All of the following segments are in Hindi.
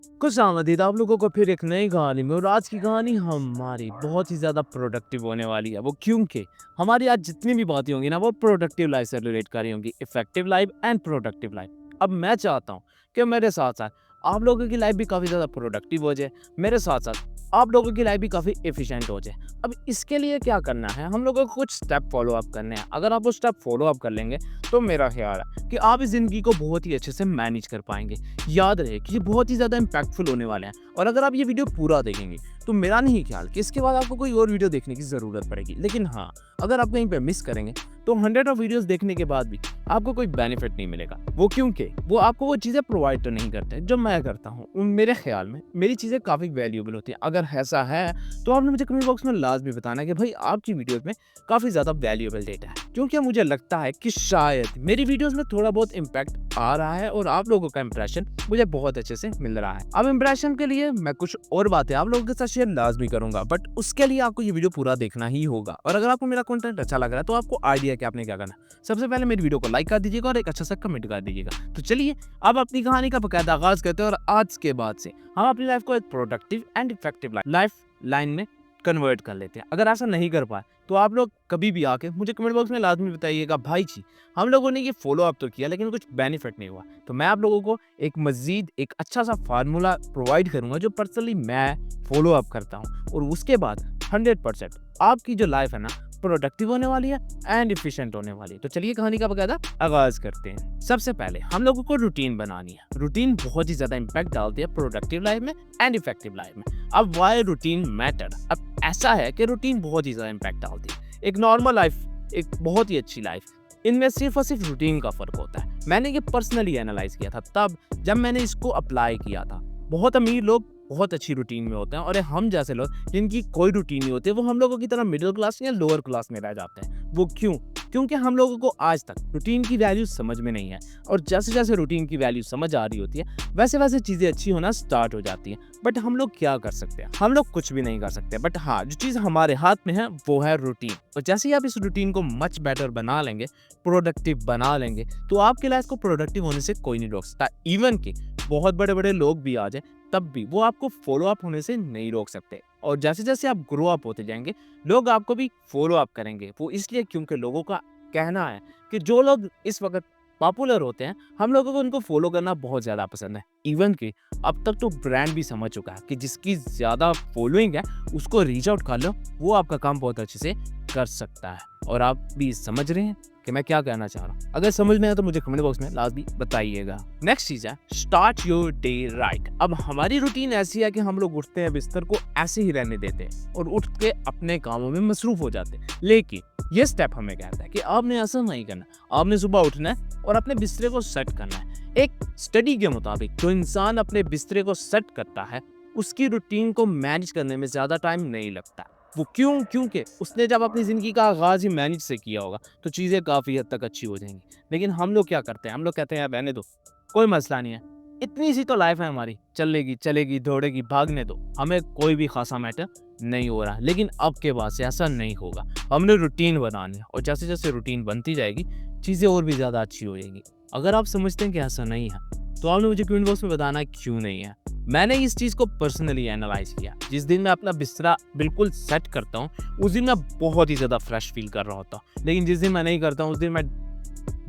कुछ आमदीद आप लोगों को फिर एक नई कहानी में। और आज की कहानी हमारी बहुत ही ज़्यादा प्रोडक्टिव होने वाली है। वो क्योंकि हमारी आज जितनी भी बातें होंगी ना, वो प्रोडक्टिव लाइफ से रिलेट कर रही होंगी, effective life and productive life. अब मैं चाहता हूँ कि मेरे साथ साथ आप लोगों की लाइफ भी काफ़ी ज़्यादा प्रोडक्टिव हो जाए, मेरे साथ साथ आप लोगों की लाइफ भी काफ़ी एफिशिएंट हो जाए। अब इसके लिए क्या करना है, हम लोगों को कुछ स्टेप फॉलो अप करने हैं। अगर आप वो स्टेप फॉलो अप कर लेंगे तो मेरा ख्याल है कि आप इस ज़िंदगी को बहुत ही अच्छे से मैनेज कर पाएंगे। याद रहे कि ये बहुत ही ज़्यादा इम्पैक्टफुल होने वाले हैं। और अगर आप ये वीडियो पूरा देखेंगे तो मेरा नहीं ख्याल कि इसके बाद आपको कोई और वीडियो देखने की ज़रूरत पड़ेगी। लेकिन हाँ, अगर आप कहीं पे मिस करेंगे तो 100 ऑफ वीडियोस देखने के बाद भी आपको कोई बेनिफिट नहीं मिलेगा। वो क्योंकि वो आपको वो चीज़ें प्रोवाइड तो नहीं करते जो मैं करता हूँ। मेरे ख्याल में मेरी चीज़ें काफ़ी वैल्यूएबल होती हैं। अगर ऐसा है तो आपने मुझे कमेंट बॉक्स में लाजमी बताना कि भाई आपकी वीडियोस में काफ़ी ज़्यादा वैल्यूएबल डेटा है। क्योंकि मुझे लगता है कि शायद मेरी वीडियोस में थोड़ा बहुत इम्पैक्ट आ रहा है और आप लोगों का इंप्रेशन मुझे बहुत अच्छे से मिल रहा है। अब इंप्रेशन के लिए मैं कुछ और बातें आप लोगों के साथ शेयर लाजमी करूंगा, बट उसके लिए आपको ये वीडियो पूरा देखना ही होगा। और अगर आपको मेरा कंटेंट अच्छा लग रहा है तो आपको आइडिया कि आपने क्या करना है। सबसे पहले मेरी वीडियो को लाइक कर दीजिएगा और एक अच्छा सा कमेंट कर दीजिएगा। तो चलिए अब अपनी कहानी का बकायदा आगाज करते हैं और आज के बाद से हम अपनी लाइफ को एक productive and effective life line में कन्वर्ट कर लेते हैं। अगर ऐसा नहीं कर पाए तो आप लोग कभी भी आके मुझे कमेंट बॉक्स में लाजमी बताइएगा, भाई जी हम लोगों ने ये फॉलो अप तो किया लेकिन कुछ बेनिफिट नहीं हुआ। तो मैं आप लोगों को एक मजीद एक अच्छा सा फार्मूला प्रोवाइड करूंगा जो पर्सनली मैं फॉलो अप करता हूँ, और उसके बाद 100% आपकी जो लाइफ है ना प्रोडक्टिव होने वाली है एंड इफिशिएंट होने वाली है। तो चलिए कहानी का बकायदा आगाज करते हैं। सबसे पहले हम लोगों को रूटीन बनानी है। रूटीन बहुत ही ज्यादा इंपैक्ट डालती है प्रोडक्टिव लाइफ में एंड इफेक्टिव लाइफ में। अब वाई रूटीन मैटर, अब ऐसा है कि रूटीन बहुत ही ज्यादा इंपैक्ट डालती है। एक नॉर्मल लाइफ, एक बहुत ही अच्छी लाइफ, इनमें सिर्फ और सिर्फ रूटीन का फर्क होता है। मैंने ये पर्सनली एनालाइज किया था तब जब मैंने इसको अप्लाई किया था। बहुत अमीर लोग बहुत अच्छी रूटीन में होते हैं और हम जैसे लोग जिनकी कोई रूटीन नहीं होती वो हम लोगों की तरह मिडिल क्लास या लोअर क्लास में रह जाते हैं। वो क्यों? क्योंकि हम लोगों को आज तक रूटीन की वैल्यू समझ में नहीं है, और जैसे जैसे रूटीन की वैल्यू समझ आ रही होती है वैसे वैसे चीज़ें अच्छी होना स्टार्ट हो जाती हैं। बट हम लोग क्या कर सकते हैं? हम लोग कुछ भी नहीं कर सकते। बट हाँ, जो चीज़ हमारे हाथ में है वो है रूटीन। और जैसे ही आप इस रूटीन को मच बेटर बना लेंगे, प्रोडक्टिव बना लेंगे, तो आपकी लाइफ को प्रोडक्टिव होने से कोई नहीं रोक सकता। इवन कि बहुत बड़े बड़े लोग भी आ जाए तब भी वो आपको फॉलो अप होने से नहीं रोक सकते। और जैसे जैसे आप ग्रो अप होते जाएंगे लोग आपको भी फॉलो अप करेंगे। वो इसलिए क्योंकि लोगों का कहना है कि जो लोग इस वक्त पॉपुलर होते हैं हम लोगों को उनको फॉलो करना बहुत ज़्यादा पसंद है। इवन कि अब तक तो ब्रांड भी समझ चुका है कि जिसकी ज़्यादा फॉलोइंग है उसको रीच आउट कर लो, वो आपका काम बहुत अच्छे से कर सकता है। और आप भी समझ रहे हैं कि मैं क्या कहना चाह रहा हूँ? अगर समझ में आया तो मुझे कमेंट बॉक्स में लाजमी बताइएगा। नेक्स्ट चीज़ है स्टार्ट योर डे राइट। अब हमारी रूटीन ऐसी है कि हम लोग उठते हैं, बिस्तर को ऐसे ही रहने देते हैं और उठ के अपने कामों में मसरूफ हो जाते हैं। लेकिन ये स्टेप हमें कहता है कि आपने ऐसा नहीं करना। आपने सुबह उठना है और अपने बिस्तरे को सेट करना है। एक स्टडी के मुताबिक जो इंसान अपने बिस्तरे को सेट करता है उसकी रूटीन को मैनेज करने में ज़्यादा टाइम नहीं लगता। वो क्यों? क्योंकि उसने जब अपनी ज़िंदगी का आगाज़ ही मैनेज से किया होगा तो चीज़ें काफ़ी हद तक अच्छी हो जाएंगी। लेकिन हम लोग क्या करते हैं? हम लोग कहते हैं यार रहने दो, कोई मसला नहीं है, इतनी सी तो लाइफ है हमारी, चलेगी चलेगी दौड़ेगी, भागने दो, हमें कोई भी खासा मैटर नहीं हो रहा। लेकिन अब के बाद से ऐसा नहीं होगा। हमने रूटीन बनानी है और जैसे जैसे रूटीन बनती जाएगी चीज़ें और भी ज़्यादा अच्छी हो जाएंगी। अगर आप समझते हैं कि ऐसा नहीं है तो आपने मुझे कमेंट बॉक्स में बताना क्यों नहीं है। मैंने इस चीज़ को पर्सनली एनालाइज किया। जिस दिन मैं अपना बिस्तरा बिल्कुल सेट करता हूँ उस दिन मैं बहुत ही ज़्यादा फ्रेश फील कर रहा होता हूँ। लेकिन जिस दिन मैं नहीं करता हूँ उस दिन मैं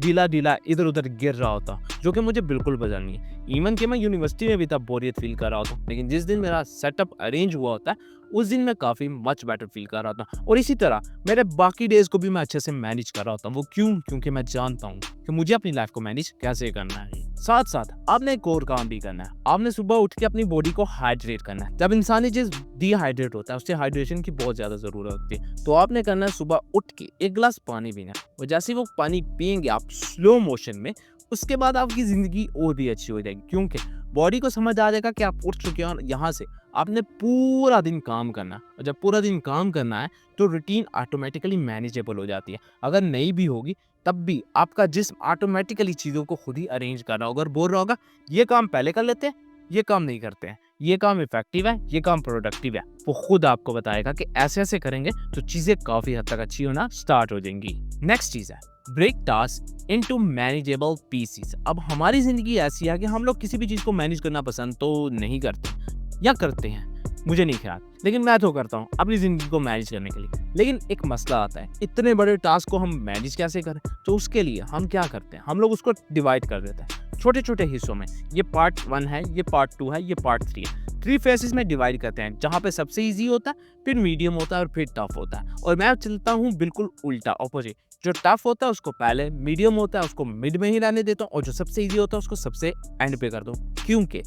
ढीला ढीला इधर उधर गिर रहा होता, जो कि मुझे बिल्कुल पसंद नहीं है। इवन कि मैं यूनिवर्सिटी में भी तब बोरियत फील कर रहा होता हूँ, लेकिन जिस दिन मेरा सेटअप अरेंज हुआ होता है उस दिन मैं काफ़ी मच बेटर फील कर रहा था। और इसी तरह मेरे बाकी डेज को भी मैं अच्छे से मैनेज कर रहा होता हूँ। वो क्यों? क्योंकि मैं जानता हूँ कि मुझे अपनी लाइफ को मैनेज कैसे करना है। साथ साथ आपने एक और काम भी करना है। आपने सुबह उठ के अपनी बॉडी को हाइड्रेट करना है। जब इंसानी चीज डिहाइड्रेट होता है उससे हाइड्रेशन की बहुत ज़्यादा ज़रूरत होती है। तो आपने करना है सुबह उठ के एक गिलास पानी पीना है, और जैसे ही वो पानी पियेंगे आप स्लो मोशन में, उसके बाद आपकी ज़िंदगी और भी अच्छी हो जाएगी। क्योंकि बॉडी को समझ आ जाएगा कि आप उठ चुके हैं और यहाँ से आपने पूरा दिन काम करना है। और जब पूरा दिन काम करना है तो रूटीन ऑटोमेटिकली मैनेजेबल हो जाती है। अगर नहीं भी होगी तब भी आपका जिस्म ऑटोमेटिकली चीज़ों को खुद ही अरेंज कर रहा होगा और बोल रहा होगा ये काम पहले कर लेते हैं, ये काम नहीं करते हैं। ये काम इफेक्टिव है, ये काम प्रोडक्टिव है। वो खुद आपको बताएगा कि ऐसे ऐसे करेंगे तो चीज़ें काफ़ी हद तक अच्छी होना स्टार्ट हो जाएंगी। नेक्स्ट चीज़ है break task into manageable pieces. अब हमारी ज़िंदगी ऐसी है कि हम लोग किसी भी चीज़ को मैनेज करना पसंद तो नहीं करते, या करते हैं, मुझे नहीं ख्याल, लेकिन मैं तो करता हूँ अपनी ज़िंदगी को मैनेज करने के लिए। लेकिन एक मसला आता है, इतने बड़े टास्क को हम मैनेज कैसे करें? तो उसके लिए हम क्या करते हैं, हम लोग उसको डिवाइड कर देते हैं छोटे छोटे हिस्सों में। ये पार्ट 1 है, ये पार्ट 2 है, ये पार्ट 3 है। 3 फेसेस में डिवाइड करते हैं, जहाँ पे सबसे ईजी होता है, फिर मीडियम होता है और फिर टफ होता है। और मैं चलता हूँ बिल्कुल उल्टा, ऑपोजिट। जो टफ होता है उसको पहले, मीडियम होता है उसको मिड में ही रहने देता हूँ, और जो सबसे ईजी होता है उसको सबसे एंड पे कर दूँ। क्योंकि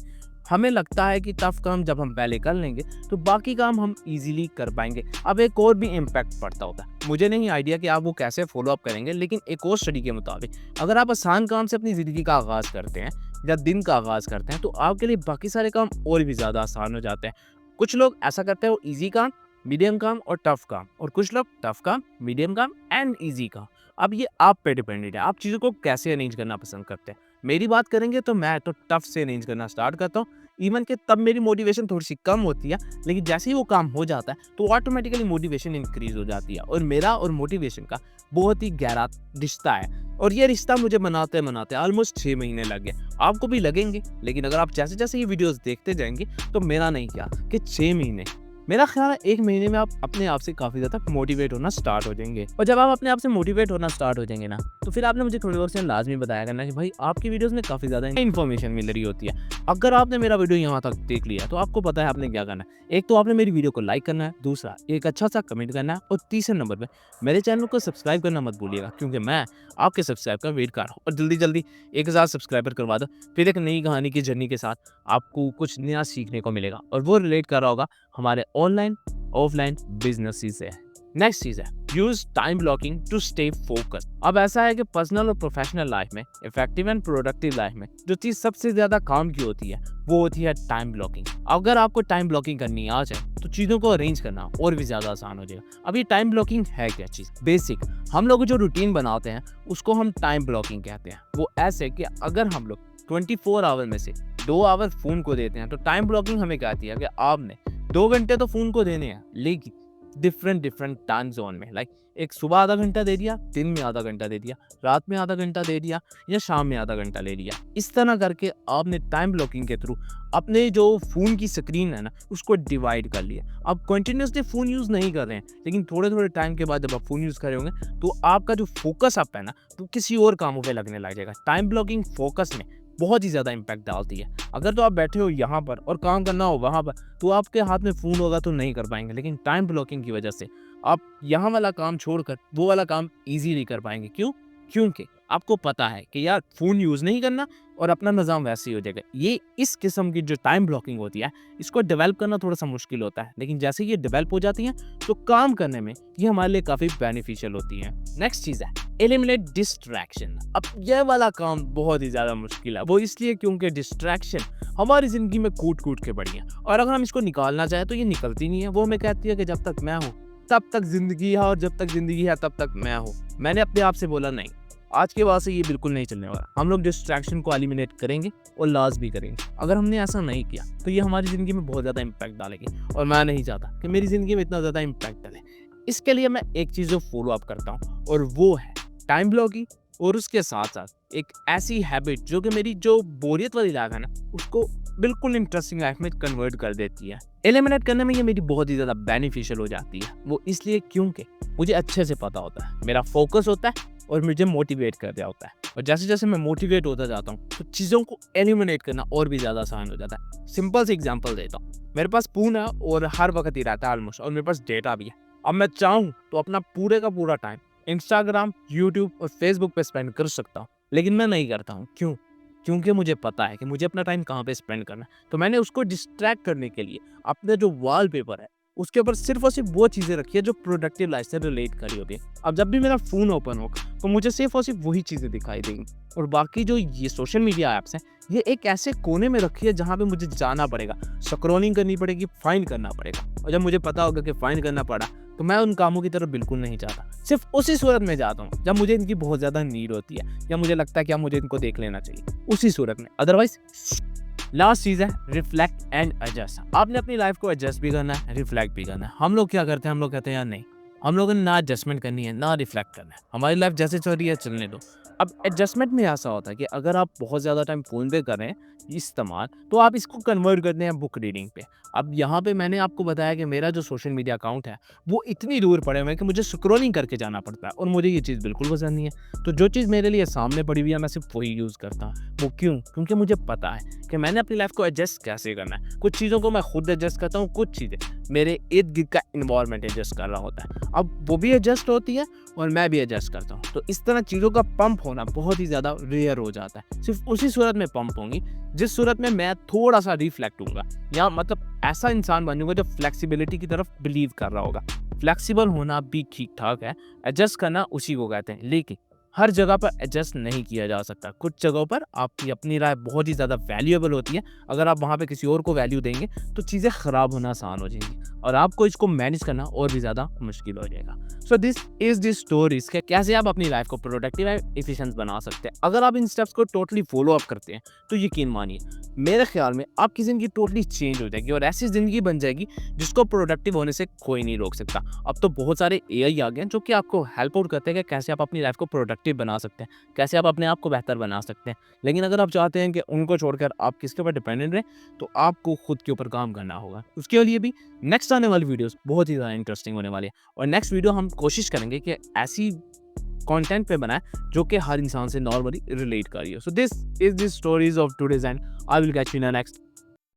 हमें लगता है कि टफ काम जब हम पहले कर लेंगे तो बाकी काम हम इजीली कर पाएंगे। अब एक और भी इम्पैक्ट पड़ता होता है, मुझे नहीं आइडिया कि आप वो कैसे फॉलो अप करेंगे, लेकिन एक और स्टडी के मुताबिक अगर आप आसान काम से अपनी ज़िंदगी का आगाज़ करते हैं या दिन का आगाज़ करते हैं तो आपके लिए बाकी सारे काम और भी ज़्यादा आसान हो जाते हैं। कुछ लोग ऐसा करते हैं, वो ईजी काम, मीडियम काम और टफ काम, और कुछ लोग टफ काम, मीडियम काम एंड ईजी काम। अब ये आप पे डिपेंडेड है, आप चीज़ों को कैसे अरेंज करना पसंद करते हैं। मेरी बात करेंगे तो मैं तो टफ से अरेंज करना स्टार्ट करता हूँ। इवन कि तब मेरी मोटिवेशन थोड़ी सी कम होती है, लेकिन जैसे ही वो काम हो जाता है तो ऑटोमेटिकली मोटिवेशन इंक्रीज हो जाती है। और मेरा और मोटिवेशन का बहुत ही गहरा रिश्ता है, और ये रिश्ता मुझे बनाते बनाते ऑलमोस्ट 6 महीने लग गए। आपको भी लगेंगे, लेकिन अगर आप जैसे जैसे ये वीडियोस देखते जाएंगे तो मेरा नहीं क्या कि 6 महीने, मेरा ख्याल है 1 महीने में आप अपने आप से काफ़ी ज़्यादा मोटिवेट होना स्टार्ट हो जाएंगे। और जब आप अपने आप से मोटिवेट होना स्टार्ट हो जाएंगे ना, तो फिर आपने मुझे कमेंट बॉक्स में लाजमी बताया करना कि भाई आपकी वीडियोस में काफ़ी ज़्यादा इन्फॉर्मेशन मिल रही होती है। अगर आपने मेरा वीडियो यहाँ तक देख लिया तो आपको पता है आपने क्या करना है। एक तो आपने मेरी वीडियो को लाइक करना है, दूसरा एक अच्छा सा कमेंट करना है, और तीसरे नंबर पर मेरे चैनल को सब्सक्राइब करना मत भूलिएगा, क्योंकि मैं आपके सब्सक्राइब का वेट कर रहा हूँ। और जल्दी जल्दी 1000 सब्सक्राइबर करवा दो, फिर एक नई कहानी की जर्नी के साथ आपको कुछ नया सीखने को मिलेगा, और वो रिलेट कर रहा होगा हमारे ऑनलाइन ऑफलाइन बिजनेस से। नेक्स्ट चीज है use time blocking to stay focus. अब ऐसा है कि पर्सनल और प्रोफेशनल लाइफ में, इफेक्टिव एंड प्रोडक्टिव लाइफ में जो चीज सबसे ज्यादा काम की होती है वो होती है टाइम ब्लॉकिंग। अगर आपको टाइम ब्लॉकिंग करनी आ जाए तो चीजों को अरेंज करना और भी ज्यादा आसान हो जाएगा। अब ये टाइम ब्लॉकिंग है क्या चीज? बेसिक हम लोग जो रूटीन बनाते हैं उसको हम टाइम ब्लॉकिंग कहते हैं। वो ऐसे कि अगर हम लोग 24 आवर में से 2 आवर फोन को देते हैं तो टाइम ब्लॉकिंग हमें कहती है कि आपने 2 घंटे तो फोन को देने हैं, लेकिन डिफरेंट टाइम जोन में। लाइक एक सुबह आधा घंटा दे दिया, दिन में आधा घंटा दे दिया, रात में आधा घंटा दे दिया, या शाम में आधा घंटा ले लिया। इस तरह करके आपने टाइम ब्लॉकिंग के थ्रू अपने जो फ़ोन की स्क्रीन है ना उसको डिवाइड कर लिया। आप कंटिन्यूसली फ़ोन यूज़ नहीं कर रहे हैं, लेकिन थोड़े थोड़े टाइम के बाद जब आप फ़ोन यूज़ कर रहे होंगे तो आपका जो फोकस अप है ना तो किसी और कामों पे लगने लग जाएगा। टाइम ब्लॉकिंग फोकस में बहुत ही ज़्यादा इम्पैक्ट डालती है। अगर तो आप बैठे हो यहाँ पर और काम करना हो वहाँ पर, तो आपके हाथ में फ़ोन होगा तो नहीं कर पाएंगे, लेकिन टाइम ब्लॉकिंग की वजह से आप यहाँ वाला काम छोड़कर वो वाला काम ईजीली कर पाएंगे। क्यों? क्योंकि आपको पता है कि यार फ़ोन यूज़ नहीं करना और अपना निज़ाम वैसे ही हो जाएगा। ये इस किस्म की जो टाइम ब्लॉकिंग होती है इसको डेवलप करना थोड़ा सा मुश्किल होता है, लेकिन जैसे ये डेवलप हो जाती हैं तो काम करने में ये हमारे लिए काफ़ी बेनिफिशियल होती हैं। नेक्स्ट चीज़ है एलिमिनेट डिस्ट्रैक्शन। अब यह वाला काम बहुत ही ज़्यादा मुश्किल है, वो इसलिए क्योंकि डिस्ट्रैक्शन हमारी ज़िंदगी में कूट कूट के पड़ी है, और अगर हम इसको निकालना चाहें तो ये निकलती नहीं है। वो हमें कहती है कि जब तक मैं हूँ तब तक ज़िंदगी है, और जब तक ज़िंदगी है तब तक मैं हूँ। मैंने अपने आप से बोला नहीं, आज के बाद से ये बिल्कुल नहीं चलने वाला। हम लोग डिस्ट्रैक्शन को एलिमिनेट करेंगे और लॉस भी करेंगे। अगर हमने ऐसा नहीं किया तो ये हमारी ज़िंदगी में बहुत ज़्यादा इम्पैक्ट डालेगी, और मैं नहीं चाहता कि मेरी ज़िंदगी में इतना ज़्यादा इम्पैक्ट डाले। इसके लिए मैं एक चीज़ जो फॉलो अप करता हूँ और वो है टाइम ब्लॉकिंग, और उसके साथ साथ एक ऐसी हैबिट जो कि मेरी जो बोरियत वाली लाइफ है ना उसको बिल्कुल इंटरेस्टिंग लाइफ में कन्वर्ट कर देती है। एलिमिनेट करने में ये मेरी बहुत ही ज़्यादा बेनिफिशियल हो जाती है। वो इसलिए क्योंकि मुझे अच्छे से पता होता है, मेरा फोकस होता है और मुझे मोटिवेट कर दिया होता है। और जैसे जैसे मैं मोटिवेट होता जाता हूँ तो चीज़ों को एलिमिनेट करना और भी ज़्यादा आसान हो जाता है। सिंपल से एग्जांपल देता हूँ, मेरे पास फ़ोन है और हर वक्त ही रहता है ऑलमोस्ट, और मेरे पास डेटा भी है। अब मैं चाहूँ तो अपना पूरे का पूरा टाइम इंस्टाग्राम, यूट्यूब और फेसबुक पे स्पेंड कर सकता हूँ, लेकिन मैं नहीं करता हूँ। क्यों? क्योंकि मुझे पता है कि मुझे अपना टाइम कहाँ पे स्पेंड करना है। तो मैंने उसको डिस्ट्रैक्ट करने के लिए अपने जो वॉलपेपर है उसके ऊपर सिर्फ और सिर्फ वो चीज़ें रखी है जो प्रोडक्टिव लाइफ से रिलेट करी होती है। अब जब भी मेरा फ़ोन ओपन होगा तो मुझे सिर्फ और सिर्फ वही चीज़ें दिखाई देंगी, और बाकी जो ये सोशल मीडिया ऐप्स हैं ये एक ऐसे कोने में रखी है जहाँ पे मुझे जाना पड़ेगा, स्क्रॉलिंग करनी पड़ेगी, फाइंड करना पड़ेगा। और जब मुझे पता होगा कि फाइंड करना पड़ा तो मैं उन कामों की तरफ बिल्कुल नहीं जाता। सिर्फ उसी सूरत में जाता हूँ जब मुझे इनकी बहुत ज़्यादा नीड होती है, या मुझे लगता है कि अब मुझे इनको देख लेना चाहिए, उसी सूरत में। अदरवाइज लास्ट चीज़ है रिफ्लेक्ट एंड एडजस्ट। आपने अपनी लाइफ को एडजस्ट भी करना है, रिफ्लेक्ट भी करना है। हम लोग क्या करते हैं, हम लोग कहते हैं यार नहीं, हम लोगों ने ना एडजस्टमेंट करनी है ना रिफ्लेक्ट करना है, हमारी लाइफ जैसे चल रही है चलने दो। अब एडजस्टमेंट में ऐसा होता है कि अगर आप बहुत ज़्यादा टाइम फ़ोन पे कर रहे हैं इस्तेमाल, तो आप इसको कन्वर्ट करते हैं बुक रीडिंग पे। अब यहाँ पे मैंने आपको बताया कि मेरा जो सोशल मीडिया अकाउंट है वो इतनी दूर पड़े हुए हैं कि मुझे स्क्रॉलिंग करके जाना पड़ता है, और मुझे ये चीज़ बिल्कुल पसंद नहीं है। तो जो चीज़ मेरे लिए सामने पड़ी हुई है मैं सिर्फ वही यूज़ करता हूँ। वो क्यों? क्योंकि मुझे पता है कि मैंने अपनी लाइफ को एडजस्ट कैसे करना है। कुछ चीज़ों को मैं खुद एडजस्ट करता हूँ, कुछ चीज़ें मेरे इर्द गिर्द का इन्वायरमेंट एडजस्ट कर रहा होता है। अब वो भी एडजस्ट होती है और मैं भी एडजस्ट करता हूँ। तो इस तरह चीज़ों का पंप होना बहुत ही ज़्यादा रेयर हो जाता है। सिर्फ उसी सूरत में पंप होंगी जिस सूरत में मैं थोड़ा सा रिफ्लेक्ट हूँगा, या मतलब ऐसा इंसान बनूंगा जो फ्लेक्सिबिलिटी की तरफ बिलीव कर रहा होगा। फ्लेक्सिबल होना भी ठीक ठाक है, एडजस्ट करना उसी को कहते हैं, लेकिन हर जगह पर एडजस्ट नहीं किया जा सकता। कुछ जगहों पर आपकी अपनी राय बहुत ही ज़्यादा वैल्यूएबल होती है। अगर आप वहाँ पे किसी और को वैल्यू देंगे तो चीज़ें ख़राब होना आसान हो जाएंगी और आपको इसको मैनेज करना और भी ज़्यादा मुश्किल हो जाएगा। So this is the stories कि कैसे आप अपनी लाइफ को प्रोडक्टिव एंड एफिशिएंट बना सकते हैं। अगर आप इन स्टेप्स को टोटली फॉलो अप करते हैं तो यकीन मानिए मेरे ख्याल में आपकी ज़िंदगी टोटली चेंज हो जाएगी और ऐसी ज़िंदगी बन जाएगी जिसको प्रोडक्टिव होने से कोई नहीं रोक सकता। अब तो बहुत सारे एआई आ गए हैं जो कि आपको हेल्प आउट करते हैं कि कैसे आप अपनी लाइफ को प्रोडक्टिव बना सकते हैं, कैसे आप अपने आप को बेहतर बना सकते हैं। लेकिन अगर आप चाहते हैं कि उनको छोड़कर आप किसके ऊपर डिपेंडेंट रहें, तो आपको खुद के ऊपर काम करना होगा। उसके लिए भी नेक्स्ट आने वाली वीडियोस बहुत ही ज़्यादा इंटरेस्टिंग होने वाली है, और नेक्स्ट वीडियो हम कोशिश करेंगे कि ऐसी कंटेंट पे बनाए जो कि हर इंसान से नॉर्मली रिलेट कर रही हो। So this is the stories of today's and I will catch you in the next